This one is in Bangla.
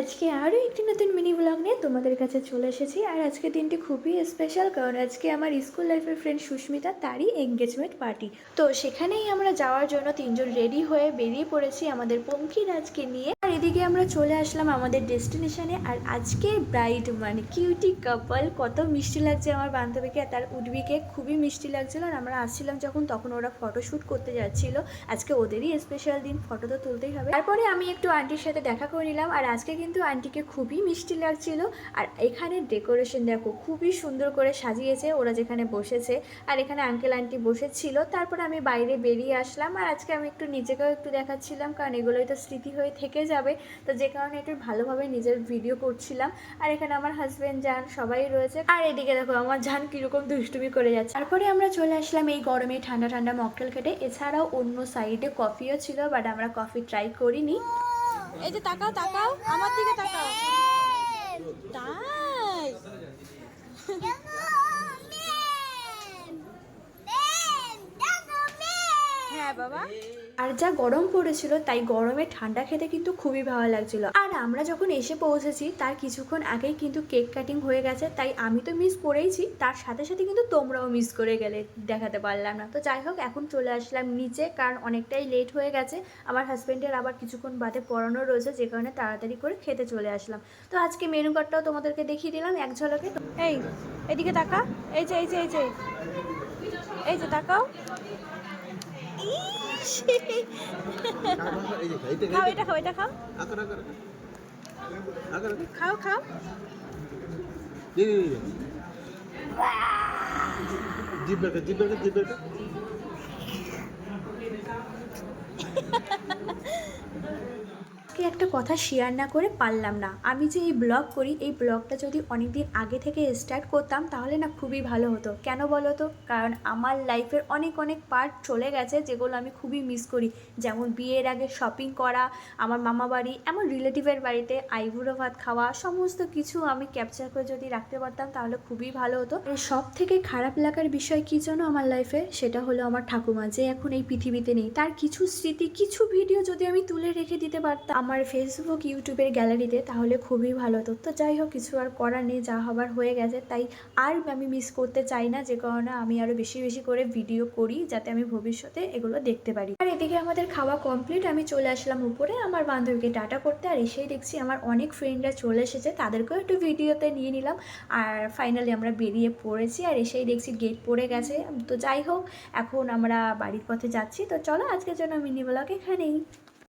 আজকে আরও একটি নতুন মিনি ব্লগ নিয়ে তোমাদের কাছে চলে এসেছি। আর আজকে দিনটি খুবই স্পেশাল, কারণ আজকে আমার স্কুল লাইফের ফ্রেন্ড সুস্মিতা, তারই এঙ্গেজমেন্ট পার্টি। তো সেখানেই আমরা যাওয়ার জন্য তিনজন রেডি হয়ে বেরিয়ে পড়েছি আমাদের পঙ্কিরাজকে নিয়ে। আর এদিকে আমরা চলে আসলাম আমাদের ডেস্টিনেশনে। আর আজকে ব্রাইড মানে কিউটি কাপল, কত মিষ্টি লাগছে আমার বান্ধবীকে, তার উডবিকে খুবই মিষ্টি লাগছিল। আর আমরা আসছিলাম যখন, তখন ওরা ফটোশ্যুট করতে যাচ্ছিল। আজকে ওদেরই স্পেশাল দিন, ফটো তো তুলতেই হবে। তারপরে আমি একটু আন্টির সাথে দেখা করে নিলাম। আর আজকে কিন্তু আন্টিকে খুবই মিষ্টি লাগছিল। আর এখানে ডেকোরেশন দেখো, খুবই সুন্দর করে সাজিয়েছে ওরা যেখানে বসেছে। আর এখানে আঙ্কেল আন্টি বসেছিল। তারপর আমি বাইরে বেরিয়ে আসলাম। আর আজকে আমি একটু নিজেকেও একটু দেখাচ্ছিলাম, কারণ এগুলোই তো স্মৃতি হয়ে থেকে যাবে। তো যে কারণে একটু ভালোভাবে নিজের ভিডিও করছিলাম। আর এখানে আমার হাজব্যান্ড জান সবাই রয়েছে। আর এদিকে দেখো আমার জান কিরকম দুষ্টুমি করে যাচ্ছে। তারপরে আমরা চলে আসলাম এই গরমে ঠান্ডা ঠান্ডা মকটেল খেতে। এছাড়াও অন্য সাইডে কফিও ছিল, বাট আমরা কফি ট্রাই করিনি। এই যে তাকাও তাকাও, আমার দিকে তাকাও। তাই হ্যাঁ বাবা। আর যা গরম পড়েছিল, তাই গরমে ঠান্ডা খেতে কিন্তু খুবই ভালো লাগছিল। আর আমরা যখন এসে পৌঁছেছি তার কিছুক্ষণ আগেই কিন্তু কেক কাটিং হয়ে গেছে, তাই আমি তো মিস করেইছি, তার সাথে সাথে কিন্তু তোমরাও মিস করে গেলে, দেখাতে পারলাম না। তো যাই হোক, এখন চলে আসলাম নিচে, কারণ অনেকটাই লেট হয়ে গেছে। আমার হাজব্যান্ডের আবার কিছুক্ষণ বাদে পড়ানো রয়েছে, যে কারণে তাড়াতাড়ি করে খেতে চলে আসলাম। তো আজকে মেনু কার্ডটাও তোমাদেরকে দেখিয়ে দিলাম এক ঝলকে। এই এদিকে তাকা, এই যে এই যে এই যে এই যে তাকাও। খাও এটা, খাও এটা, খাও খাও খাও। একটা কথা শেয়ার না করে পারলাম না। আমি যে এই ব্লগ করি, এই ব্লগটা যদি অনেক দিন আগে থেকে স্টার্ট করতাম তাহলে না খুবই ভালো হতো। কেন বলো তো? কারণ আমার লাইফের অনেক অনেক পার্ট চলে গেছে, যেগুলো আমি খুবই মিস করি। যেমন বিয়ের আগে শপিং করা, আমার মামা বাড়ি, এমন রিলেটিভের বাড়িতে আইবুড়ো ভাত খাওয়া, সমস্ত কিছু আমি ক্যাপচার করে যদি রাখতে পারতাম তাহলে খুবই ভালো হতো। এই সব থেকে খারাপ লাগার বিষয় কী জানো আমার লাইফে? সেটা হলো আমার ঠাকুমা, যে এখন এই পৃথিবীতে নেই। তার কিছু স্মৃতি, কিছু ভিডিও যদি আমি তুলে রেখে দিতে পারতাম আমার ফেসবুক ইউটিউবের গ্যালারিতে, তাহলে খুবই ভালো হতো। তো যাই হোক, কিছু আর করার নেই, যা হবার হয়ে গেছে। তাই আর আমি মিস করতে চাই না, যে কারণে আমি আরও বেশি বেশি করে ভিডিও করি, যাতে আমি ভবিষ্যতে এগুলো দেখতে পারি। আর এদিকে আমাদের খাওয়া কমপ্লিট, আমি চলে আসলাম উপরে আমার বান্ধবীকে টাটা করতে। আর এসেই দেখছি আমার অনেক ফ্রেন্ডরা চলে এসেছে, তাদেরকেও একটু ভিডিওতে নিয়ে নিলাম। আর ফাইনালি আমরা বেরিয়ে পড়েছি। আর এসেই দেখছি গেট পড়ে গেছে। তো যাই হোক, এখন আমরা বাড়ির পথে যাচ্ছি। তো চলো, আজকের জন্য মিনি ব্লগ এখানেই।